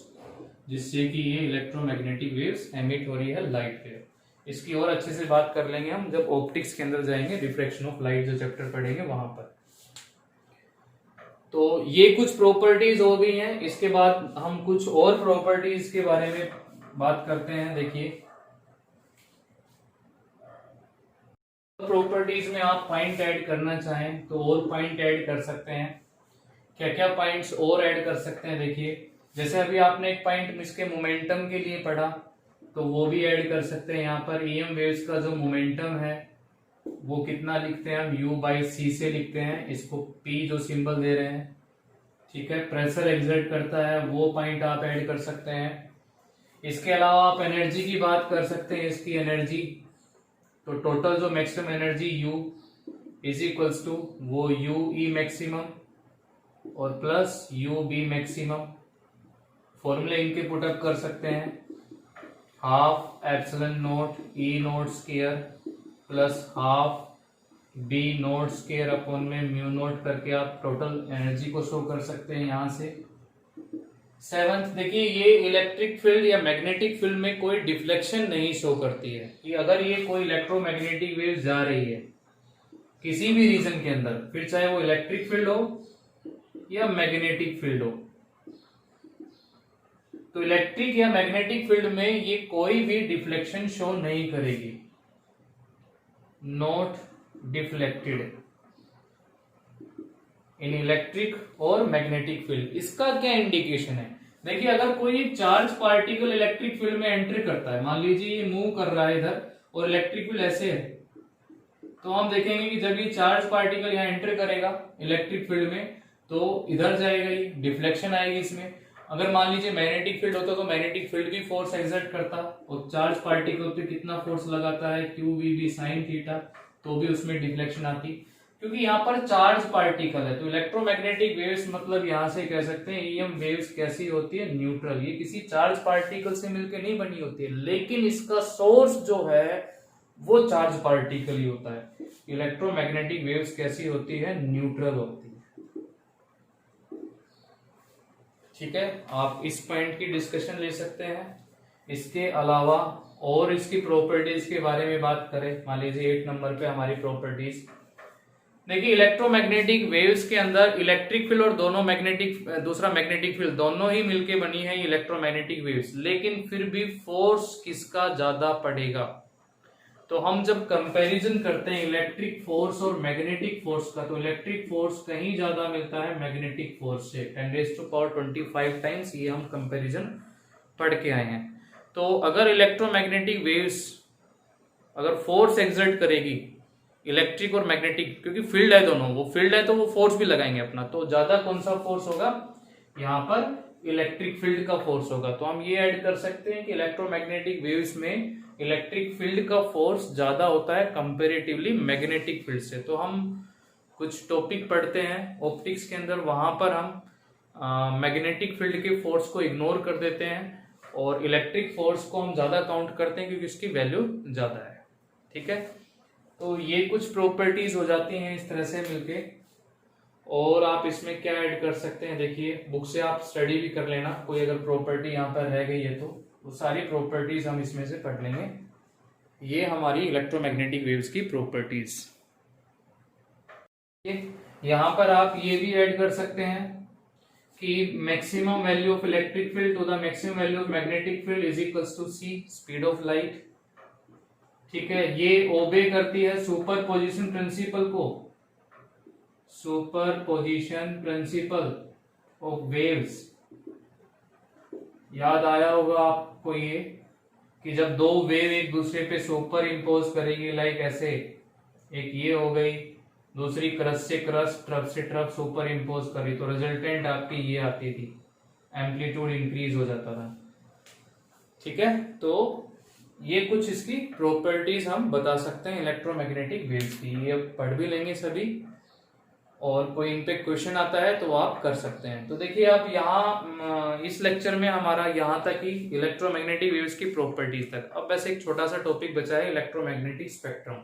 जिससे कि ये इलेक्ट्रोमैग्नेटिक वेव्स एमिट हो रही है, लाइट वेव। इसकी और अच्छे से बात कर लेंगे हम जब ऑप्टिक्स के अंदर जाएंगे, रिफ्रैक्शन ऑफ लाइट जो चैप्टर पढ़ेंगे वहां पर। तो ये कुछ प्रॉपर्टीज हो गई हैं। इसके बाद हम कुछ और प्रॉपर्टीज के बारे में बात करते हैं। देखिए प्रॉपर्टीज में आप पॉइंट ऐड करना चाहें तो और पॉइंट ऐड कर सकते हैं। क्या क्या पॉइंट्स और ऐड कर सकते हैं, देखिए जैसे अभी आपने एक पॉइंट इसके मोमेंटम के लिए पढ़ा, तो वो भी ऐड कर सकते हैं। यहाँ पर ईएम वेव्स का जो मोमेंटम है वो कितना लिखते हैं हम, u बाई सी से लिखते हैं, इसको p जो सिंबल दे रहे हैं, ठीक है। प्रेशर एग्जर्ट करता है, वो पॉइंट आप ऐड कर सकते हैं। इसके अलावा आप एनर्जी की बात कर सकते हैं, इसकी एनर्जी, तो टोटल जो maximum energy u is equals to वो u e मैक्सिमम और प्लस u b मैक्सिमम। फॉर्मूले इनके पुटअप कर सकते हैं, half epsilon naught E naught square plus half B naught square upon में म्यू नॉट करके आप टोटल एनर्जी को शो कर सकते हैं यहाँ से। सेवंथ, देखिए ये इलेक्ट्रिक फील्ड या मैग्नेटिक फील्ड में कोई डिफ्लेक्शन नहीं शो करती है, कि अगर ये कोई इलेक्ट्रोमैग्नेटिक वेव जा रही है किसी भी रीजन के अंदर, फिर चाहे वो इलेक्ट्रिक फील्ड हो या मैग्नेटिक फील्ड हो, तो इलेक्ट्रिक या मैग्नेटिक फील्ड में ये कोई भी डिफ्लेक्शन शो नहीं करेगी, नॉट डिफ्लेक्टेड इन इलेक्ट्रिक और मैग्नेटिक फील्ड। इसका क्या इंडिकेशन है, देखिए अगर कोई चार्ज पार्टिकल इलेक्ट्रिक फील्ड में एंट्री करता है, मान लीजिए ये मूव कर रहा है इधर और इलेक्ट्रिक फील्ड ऐसे है, तो हम देखेंगे कि जब ये चार्ज पार्टिकल यहाँ एंटर करेगा इलेक्ट्रिक फील्ड में तो इधर जाएगा, ये डिफ्लेक्शन आएगी इसमें। अगर मान लीजिए मैग्नेटिक फील्ड होता तो मैग्नेटिक फील्ड भी फोर्स एक्सर्ट करता और चार्ज पार्टिकल पे कितना फोर्स लगाता है, q v B sine theta, तो भी उसमें डिफ्लेक्शन आती, क्योंकि यहाँ पर चार्ज पार्टिकल है। तो इलेक्ट्रोमैग्नेटिक वेव्स मतलब यहाँ से कह सकते हैं ईएम वेव्स कैसी होती है, न्यूट्रल, ये किसी चार्ज पार्टिकल से मिलकर नहीं बनी होती है, लेकिन इसका सोर्स जो है वो चार्ज पार्टिकल ही होता है। इलेक्ट्रोमैग्नेटिक वेव्स कैसी होती है, न्यूट्रल होती है, ठीक है। आप इस पॉइंट की डिस्कशन ले सकते हैं। इसके अलावा और इसकी प्रॉपर्टीज के बारे में बात करें, मान लीजिए 8 नंबर पे हमारी प्रॉपर्टीज, देखिए इलेक्ट्रोमैग्नेटिक वेव्स के अंदर इलेक्ट्रिक फील्ड और दोनों दूसरा मैग्नेटिक फील्ड दोनों ही मिलके बनी है इलेक्ट्रोमैग्नेटिक वेव्स, लेकिन फिर भी फोर्स किसका ज्यादा पड़ेगा, तो हम जब कंपैरिजन करते हैं इलेक्ट्रिक फोर्स और मैग्नेटिक फोर्स का, तो इलेक्ट्रिक फोर्स कहीं ज्यादा मिलता है मैग्नेटिक फोर्स से, 10⁻25 टाइम्स, ये हम कंपैरिजन पढ़ के आए हैं। तो अगर इलेक्ट्रोमैग्नेटिक वेव्स अगर फोर्स एक्सर्ट करेगी इलेक्ट्रिक और मैग्नेटिक, क्योंकि फील्ड है दोनों, वो फील्ड है तो वो फोर्स भी लगाएंगे अपना, तो ज्यादा कौन सा फोर्स होगा, यहाँ पर इलेक्ट्रिक फील्ड का फोर्स होगा। तो हम ये ऐड कर सकते हैं कि इलेक्ट्रोमैग्नेटिक वेव्स में इलेक्ट्रिक फील्ड का फोर्स ज्यादा होता है कंपेरेटिवली मैग्नेटिक फील्ड से। तो हम कुछ टॉपिक पढ़ते हैं ऑप्टिक्स के अंदर, वहां पर हम मैग्नेटिक फील्ड के फोर्स को इग्नोर कर देते हैं और इलेक्ट्रिक फोर्स को हम ज्यादा काउंट करते हैं क्योंकि इसकी वैल्यू ज्यादा है, ठीक है। तो ये कुछ प्रॉपर्टीज हो जाती हैं इस तरह से मिलके। और आप इसमें क्या ऐड कर सकते हैं, देखिए बुक से आप स्टडी भी कर लेना, कोई अगर प्रॉपर्टी यहाँ पर रह गई है तो वो सारी प्रॉपर्टीज हम इसमें से पढ़ लेंगे। ये हमारी इलेक्ट्रोमैग्नेटिक वेव्स की प्रॉपर्टीज। यहाँ पर आप ये भी ऐड कर सकते हैं कि maximum value of electric field to the maximum value of magnetic field is equals to c speed of light, ठीक है। ये ओबे करती है सुपरपोजिशन प्रिंसिपल को, सुपरपोजिशन प्रिंसिपल ऑफ वेव्स। याद आया होगा आपको ये कि जब दो वेव एक दूसरे पे सुपर इम्पोज करेगी, लाइक ऐसे, एक ये हो गई, दूसरी क्रस्ट से क्रस्ट, ट्रफ से ट्रफ सुपर इम्पोज करी, तो रिजल्टेंट आपकी ये आती थी, एम्पलीट्यूड इंक्रीज हो जाता था, ठीक है। तो ये कुछ इसकी प्रॉपर्टीज हम बता सकते हैं इलेक्ट्रोमैग्नेटिक वेव्स की, ये पढ़ भी लेंगे सभी, और कोई इन पे क्वेश्चन आता है तो आप कर सकते हैं। तो देखिए आप यहाँ इस लेक्चर में हमारा यहाँ तक ही इलेक्ट्रोमैग्नेटिक वेव्स की प्रॉपर्टीज तक। अब बस एक छोटा सा टॉपिक बचा है इलेक्ट्रोमैग्नेटिक स्पेक्ट्रम,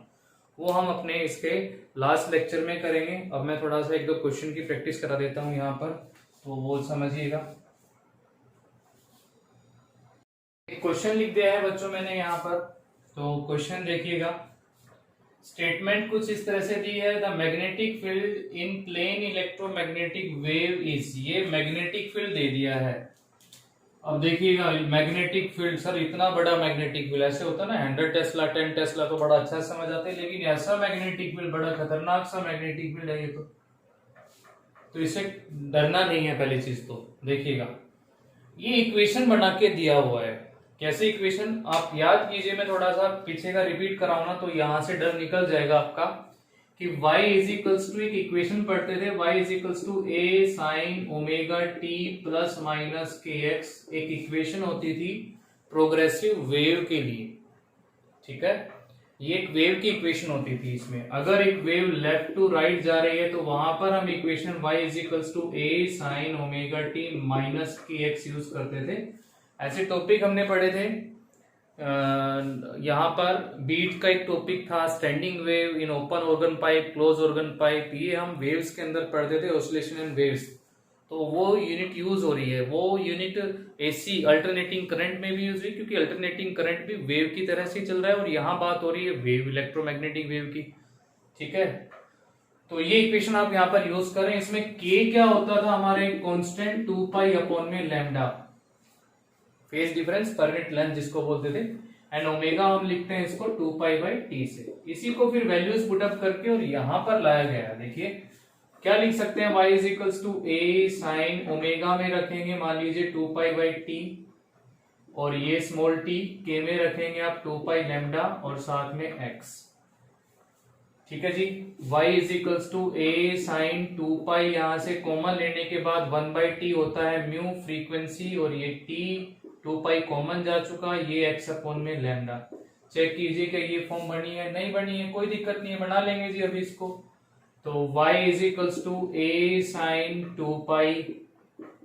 वो हम अपने इसके लास्ट लेक्चर में करेंगे। अब मैं थोड़ा सा एक दो क्वेश्चन की प्रैक्टिस करा देता हूँ यहाँ पर, तो वो समझिएगा। एक क्वेश्चन लिख दिया है बच्चों मैंने यहाँ पर, तो क्वेश्चन देखिएगा। स्टेटमेंट कुछ इस तरह से दी है, the magnetic field in plane electromagnetic wave is, ये मैग्नेटिक फील्ड दे दिया है। अब देखिएगा मैग्नेटिक फील्ड, सर इतना बड़ा मैग्नेटिक फील्ड, ऐसे होता है ना 100 टेस्ला 10 टेस्ला तो बड़ा अच्छा समझ आते हैं, लेकिन ऐसा मैग्नेटिक फील्ड, बड़ा खतरनाक सा मैग्नेटिक फील्ड है ये तो इससे डरना नहीं है। पहली चीज तो देखिएगा ये इक्वेशन बना के दिया हुआ है। कैसे इक्वेशन आप याद कीजिए, मैं थोड़ा सा पीछे का रिपीट कराऊं ना तो यहां से डर निकल जाएगा आपका कि y इज इक्वल्स टू, एक इक्वेशन पढ़ते थे, y is equals to a sine omega t plus minus k x, एक इक्वेशन होती थी प्रोग्रेसिव वेव के लिए, ठीक है। ये एक वेव की इक्वेशन होती थी। इसमें अगर एक वेव लेफ्ट टू राइट जा रही है तो वहां पर हम equation y is equals to a sine omega t minus k x use करते थे। ऐसे टॉपिक हमने पढ़े थे। यहाँ पर बीट का एक टॉपिक था, standing wave in open organ pipe, close organ pipe, ये हम वेव्स के अंदर पढ़ते थे, ऑसिलेशन एंड वेव्स। तो वो यूनिट यूज हो रही है, वो यूनिट एसी अल्टरनेटिंग करंट में भी यूज हुई, क्योंकि अल्टरनेटिंग करंट भी वेव की तरह से चल रहा है, और यहाँ बात हो रही है वेव, इलेक्ट्रोमैग्नेटिक वेव की, ठीक है। तो ये इक्वेशन आप यहाँ पर यूज करें। इसमें k क्या होता था हमारे, कॉन्स्टेंट 2 पाई अपॉन में lambda, phase difference per unit length जिसको बोलते थे, एंड ओमेगा हम लिखते हैं इसको 2 पाई बाई टी से। इसी को फिर वैल्यूज पुटअप करके और यहां पर लाया गया है। देखिए क्या लिख सकते हैं, y is equals to a sine omega में रखेंगे मान लीजिए 2 पाई बाई टी, और ये स्मॉल t k में रखेंगे आप 2 पाई लैम्डा और साथ में x, ठीक है जी। y is equals to a sine 2 pi, यहां से कॉमन लेने के बाद 1 बाई टी होता है म्यू फ्रीक्वेंसी, और ये t 2 पाई कॉमन जा चुका, ये x अपॉन में लैम्डा। चेक कीजिए कि ये फॉर्म बनी है, नहीं बनी है, कोई दिक्कत नहीं है, बना लेंगे जी अभी इसको। तो y is equals to a sine 2 pi,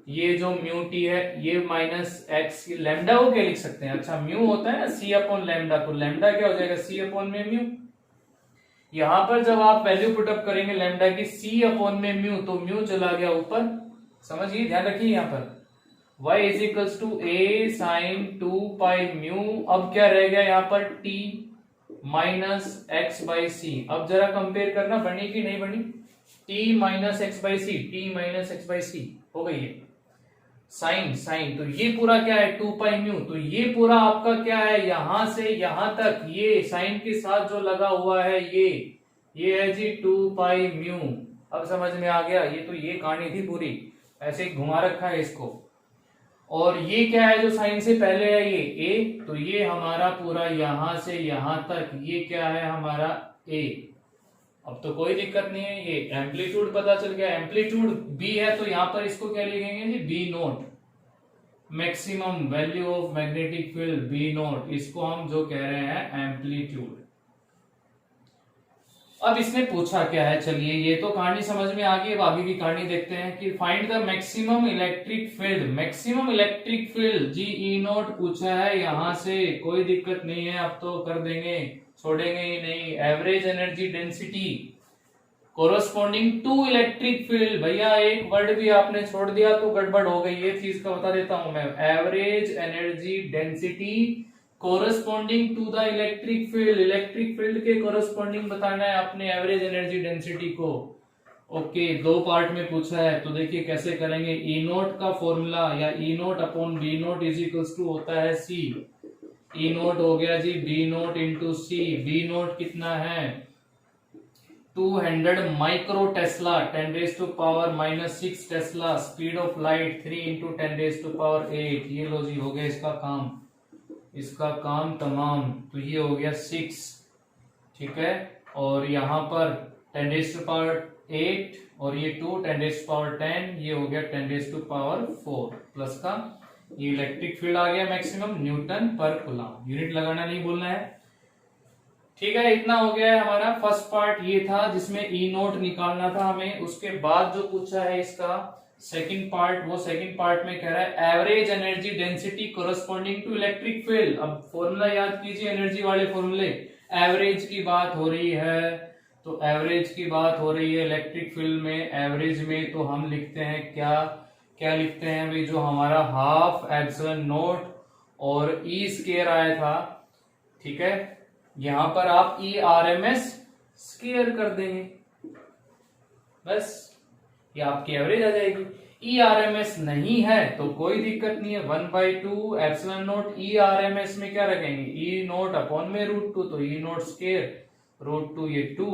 ये जो म्यू टी है ये माइनस एक्स, लैम्डा को क्या लिख सकते हैं, अच्छा म्यू होता है ना c अपॉन लैम्डा, तो लैम्डा क्या हो जाएगा c अपॉन में म्यू। यहां पर जब आप वैल्यू पुटअप करेंगे लैम्डा की c अपॉन में म्यू, तो म्यू चला गया ऊपर, समझिए ध्यान रखिए यहाँ पर y is equals to a sine 2 pi mu, अब क्या रह गया यहाँ पर t minus x by c. अब जरा कंपेयर करना, बनी कि नहीं बनी, t minus x by c, t minus x by c हो गई है साइन साइन, तो ये पूरा क्या है 2 पाई म्यू, तो ये पूरा आपका क्या है यहां से यहां तक, ये साइन के साथ जो लगा हुआ है ये है जी 2 पाई म्यू। अब समझ में आ गया, ये तो ये कहानी थी पूरी, ऐसे घुमा रखा है इसको। और ये क्या है जो साइन से पहले है ये a, तो ये हमारा पूरा यहां से यहां तक ये क्या है हमारा a। अब तो कोई दिक्कत नहीं है, ये एम्पलीट्यूड पता चल गया, एम्पलीट्यूड b है तो यहां पर इसको क्या लिखेंगे जी b note, maximum value of magnetic field b note, इसको हम जो कह रहे हैं एम्पलीट्यूड। अब इसने पूछा क्या है, चलिए ये तो कहानी समझ में आ गई, अब आगे की कहानी देखते हैं कि find the maximum electric field. Maximum electric field जी ई नोट पूछा है यहां से, कोई दिक्कत नहीं है, अब तो कर देंगे, छोड़ेंगे ही नहीं। Average energy density corresponding to electric field, भैया एक वर्ड भी आपने छोड़ दिया तो गड़बड़ हो गई, ये चीज का बता देता हूं मैं। Average energy density corresponding to the electric field, electric field के कोरस्पॉन्डिंग बताना है अपने एवरेज एनर्जी डेंसिटी को। ओके, दो पार्ट में पूछा है, तो देखिए कैसे करेंगे। ई नोट का फॉर्मूला या E naught upon B naught is equals to होता है सी, ई नोट हो गया जी B naught into C. B naught कितना है 200 micro tesla, 10 raise to power minus 6 tesla, speed of light 3 into 10 raise to power 8। ये लो जी हो गया इसका काम, इसका काम तमाम, तो ये हो गया 6, ठीक है। और यहाँ पर 10 रेज टू पावर 8 और ये 2 10 रेज टू पावर 10, ये हो गया 10 रेज टू पावर 4 प्लस का ये इलेक्ट्रिक फील्ड आ गया मैक्सिमम न्यूटन पर कूलम। यूनिट लगाना नहीं भूलना है। ठीक है, इतना हो गया है हमारा फर्स्ट पार्ट ये था जिसमें ई नोट निकालना था हमें। उसके बाद जो पूछा है इसका सेकंड पार्ट, वो सेकंड पार्ट में कह रहा है average energy density corresponding to electric field. अब फॉर्मूला याद कीजिए, एनर्जी वाले फॉर्मूले। एवरेज की बात हो रही है, तो एवरेज की बात हो रही है इलेक्ट्रिक फील्ड में। एवरेज में तो हम लिखते हैं क्या क्या लिखते हैं भाई, जो हमारा हाफ एप्सिलॉन नॉट और ई स्क्वायर आया था। ठीक है, यहां पर आप E R M S square कर देंगे, बस ये आपकी एवरेज आ जाएगी। ई आर एम एस नहीं है तो कोई दिक्कत नहीं है, 1/2 epsilon naught E R M s में क्या रखेंगे, ई नोट अपॉन में √2, तो ई नोट स्क्वायर √2 ये 2,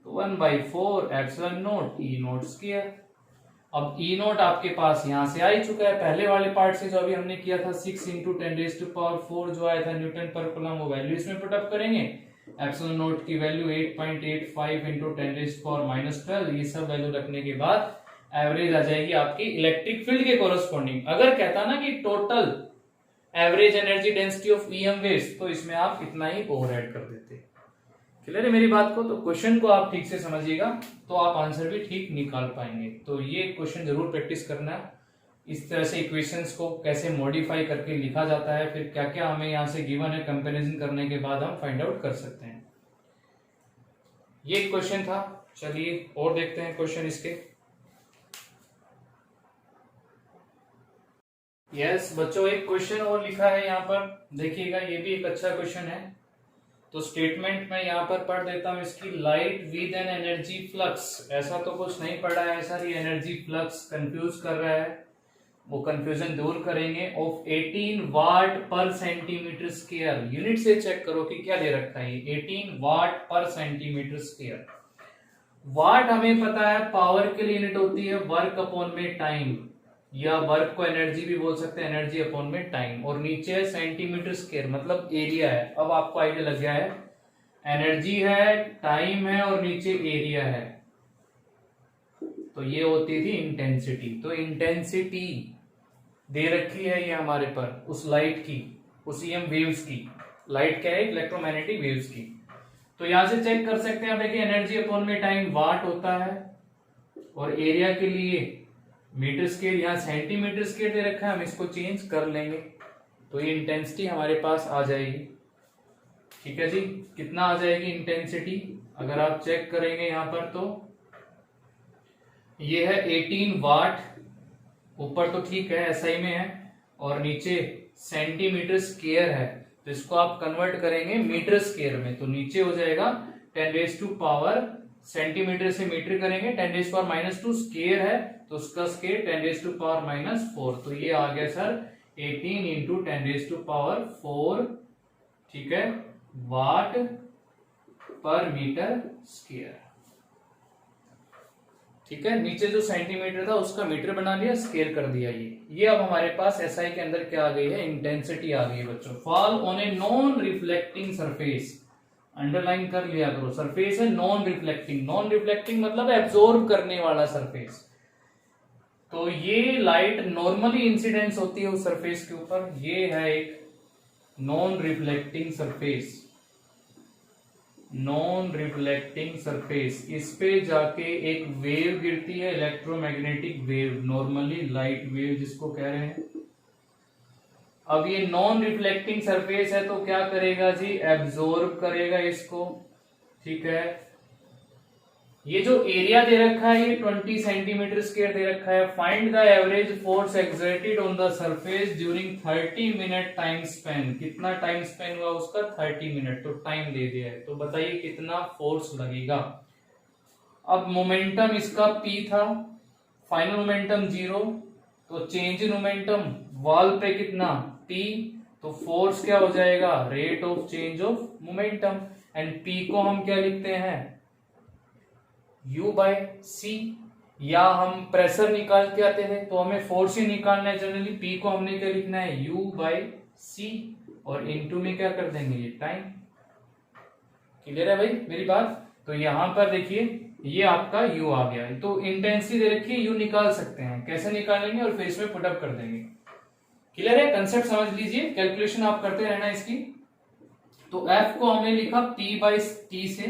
तो 1/4 एप्सिलॉन नॉट ई नोट स्क्वायर। अब ई नोट आपके पास यहां से आ ही चुका है पहले वाले पार्ट से, जो अभी हमने किया था 6 × 10⁴ जो आया था न्यूटन पर कूलम, वो वैल्यू इसमें पुट अप करेंगे। एप्सिलॉन नोट की वैल्यू 8.85 × 10⁻12, ये सब वैल्यू रखने के बाद एवरेज आ जाएगी आपकी इलेक्ट्रिक फील्ड के कोरस्पॉन्डिंग। अगर कहता ना कि total average energy density of EM waves, तो इसमें आप इतना ही ओवर ऐड कर देते। क्लियर है मेरी बात को? तो क्वेश्चन को आप ठीक से समझिएगा तो आप आंसर भी ठीक निकाल पाएंगे। तो ये क्वेश्चन जरूर प्रैक्टिस करना है, इस तरह से इक्वेशंस को कैसे मॉडिफाई करके लिखा जाता है, फिर क्या क्या हमें यहां से गिवन है, कंपैरिजन करने के बाद हम फाइंड आउट कर सकते हैं। ये क्वेश्चन था। चलिए और देखते हैं क्वेश्चन इसके। यस बच्चों, एक क्वेश्चन और लिखा है यहाँ पर, देखिएगा ये भी एक अच्छा क्वेश्चन है। तो स्टेटमेंट में यहाँ पर पढ़ देता हूँ इसकी। Light with an energy flux, ऐसा तो कुछ नहीं पढ़ा है सर, ये एनर्जी फ्लक्स कंफ्यूज कर रहा है, वो कंफ्यूजन दूर करेंगे। ऑफ 18 वाट पर सेंटीमीटर स्क्वायर, यूनिट से चेक करो कि क्या दे रखा है, 18 वाट पर सेंटीमीटर स्क्वायर। वाट हमें पता है पावर के लिए यूनिट होती है वर्क अपॉन में टाइम, या वर्क को एनर्जी भी बोल सकते हैं, एनर्जी अपॉन में टाइम। और नीचे है सेंटीमीटर स्क्वायर, मतलब एरिया है। अब आपको आइडिया लग गया है, एनर्जी है, टाइम है और नीचे एरिया है, तो ये होती थी इंटेंसिटी। तो इंटेंसिटी दे रखी है ये हमारे पर उस लाइट की, उस ईएम वेव्स की। लाइट क्या है, इलेक्ट्रोमैग्नेटिक वेव्स की। तो यहां से चेक कर सकते हैं, देखिए एनर्जी अपॉन में टाइम वाट होता है, और एरिया के लिए मीटर स्क्वायर, यहाँ सेंटीमीटर स्क्वायर दे रखा है, हम इसको चेंज कर लेंगे तो ये इंटेंसिटी हमारे पास आ जाएगी। ठीक है जी, कितना आ जाएगी इंटेंसिटी, अगर आप चेक करेंगे यहाँ पर तो ये है 18 वाट, ऊपर तो ठीक है एसआई में है, और नीचे सेंटीमीटर स्क्वायर है, तो इसको आप कन्वर्ट करेंगे मीटर स्क्वायर में, तो नीचे हो जाएगा 10⁻⁻, सेंटीमीटर से मीटर करेंगे 10⁻⁻2 स्क्वायर है, तो उसका स्क्वायर 10⁻⁻4, तो ये आ गया सर 18 × 10⁻⁴, ठीक है, वाट पर मीटर स्क्वायर। ठीक है, नीचे जो सेंटीमीटर था उसका मीटर बना लिया, स्केल कर दिया। ये अब हमारे पास एसआई के अंदर क्या आ गई है, इंटेंसिटी आ गई है बच्चों। Fall on a non reflecting surface, underline कर लिया करो, सरफेस है नॉन रिफ्लेक्टिंग। नॉन रिफ्लेक्टिंग मतलब एब्जॉर्ब करने वाला सरफेस। तो ये लाइट नॉर्मली इंसिडेंस होती है उस सरफेस के ऊपर, ये है एक non reflecting surface. Non reflecting surface, इस पे जाके एक वेव गिरती है, electromagnetic wave, normally light wave जिसको कह रहे हैं। अब ये नॉन रिफ्लेक्टिंग सरफेस है तो क्या करेगा जी, एब्जॉर्ब करेगा इसको। ठीक है, ये जो एरिया दे रखा है ये 20 सेंटीमीटर स्क्वायर दे रखा है। Find the average force exerted on the surface during 30 minute time Spain. कितना टाइम स्पेन हुआ उसका, 30 मिनट, तो टाइम दे दिया है, तो बताइए कितना फोर्स लगेगा। अब मोमेंटम इसका P था, फाइनल मोमेंटम 0, तो चेंज इन मोमेंटम वॉल पे कितना T, तो फोर्स क्या हो जाएगा, rate of change of momentum. And P को हम क्या लिखते हैं, U/C, या हम प्रेशर निकाल के आते थे तो हमें फोर्स ही निकालना है जनरली, P को हमने क्या लिखना है, U/C, और इनटू में क्या कर देंगे, ये टाइम। क्लियर है भाई मेरी बात? तो यहां पर देखिए ये आपका U आ गया, तो इंटेंसिटी दे रखी है, U निकाल सकते हैं, कैसे निकालेंगे, और फिर इसमें पुटअप कर देंगे। क्लियर है? कंसेप्ट समझ लीजिए, कैलकुलेशन आप करते रहना इसकी। तो F को हमने लिखा P बाई टी से,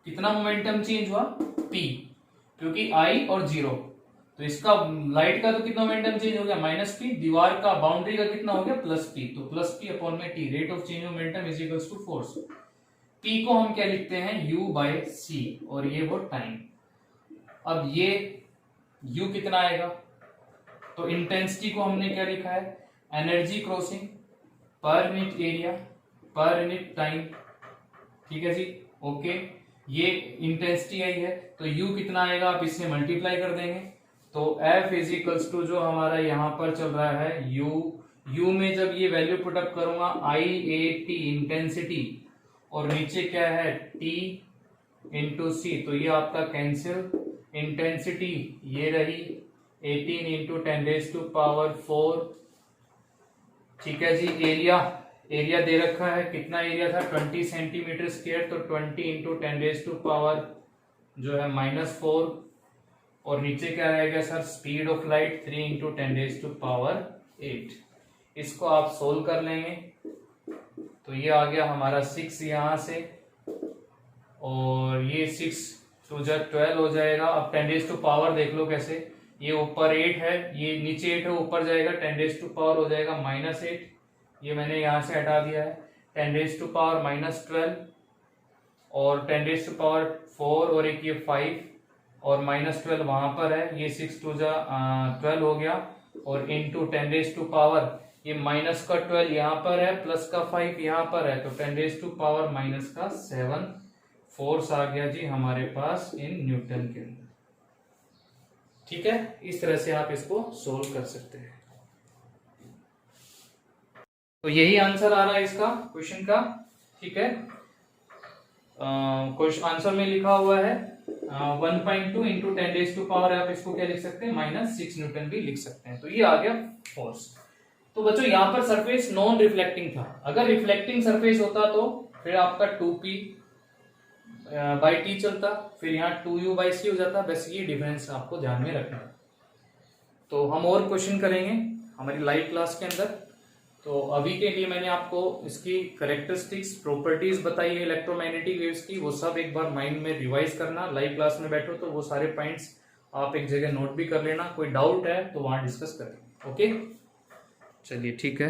कितना मोमेंटम चेंज हुआ? P, क्योंकि I और 0, तो इसका लाइट का तो कितना मोमेंटम चेंज हो गया? -P। दीवार का, बाउंड्री का कितना हो गया? +P। तो +P अपॉन में T, rate of change of momentum is equals to force. P को हम क्या लिखते हैं? U बाय C, और ये वो टाइम। अब ये U कितना आएगा? तो इंटेंसिटी को हमने क्या लिखा है? Energy crossing per unit area per unit time. ठीक है जी, ओके। ये इंटेंसिटी आई है, तो U कितना आएगा? आप इससे मल्टीप्लाई कर देंगे। तो F इज इक्वल्स टू जो हमारा यहां पर चल रहा है U में जब ये वैल्यू पुटअप करूंगा IAT इंटेंसिटी, और नीचे क्या है? T इंटू C, तो ये आपका कैंसिल। इंटेंसिटी ये रही 18 इंटू 10⁴। ठीक है जी। एरिया दे रखा है, कितना एरिया था? 20 सेंटीमीटर स्क्वायर, तो 20 इंटू 10⁻⁴ जो है -4, और नीचे क्या रहेगा sir? Speed of light 3 into 10⁸। इसको आप सोल्व कर लेंगे, तो ये आ गया हमारा 6 यहां से, और ये 6 टू जा 12 हो जाएगा। अब 10⁻⁴ देख लो कैसे, ये ऊपर 8 है, ये नीचे 8 है, ऊपर जाएगा 10⁻⁴ हो जाएगा -8। ये मैंने यहां से हटा दिया है। 10⁻⁻12 और 10⁻⁴, और एक ये 5 और -12 वहां पर है। ये 6 टू जा 12 हो गया, और इंटू 10⁻⁴, ये माइनस का 12 यहाँ पर है, प्लस का 5 यहाँ पर है, तो 10⁻⁻7 फोर्स आ गया जी हमारे पास इन न्यूटन के अंदर। ठीक है, इस तरह से आप इसको सोल्व कर सकते हैं। तो यही आंसर आ रहा है इसका क्वेश्चन का। ठीक है, क्वेश्चन आंसर में लिखा हुआ है 1.2 इंटू 10⁻⁴, आप इसको क्या लिख सकते हैं? -6 न्यूटन भी लिख सकते हैं। तो ये आ गया फोर्स। तो बच्चों यहाँ पर सरफेस नॉन रिफ्लेक्टिंग था, अगर रिफ्लेक्टिंग सरफेस होता तो फिर आपका 2P बाई T चलता, फिर यहाँ 2U बाई C हो जाता। बस ये डिफरेंस आपको ध्यान में रखना है। तो हम और क्वेश्चन करेंगे हमारी लाइव क्लास के अंदर। तो अभी के लिए मैंने आपको इसकी कैरेक्टरिस्टिक्स, प्रॉपर्टीज बताई है इलेक्ट्रोमैग्नेटिक वेव्स की, वो सब एक बार माइंड में रिवाइज करना। लाइव क्लास में बैठो तो वो सारे पॉइंट्स आप एक जगह नोट भी कर लेना। कोई डाउट है तो वहां डिस्कस करें। ओके, चलिए ठीक है।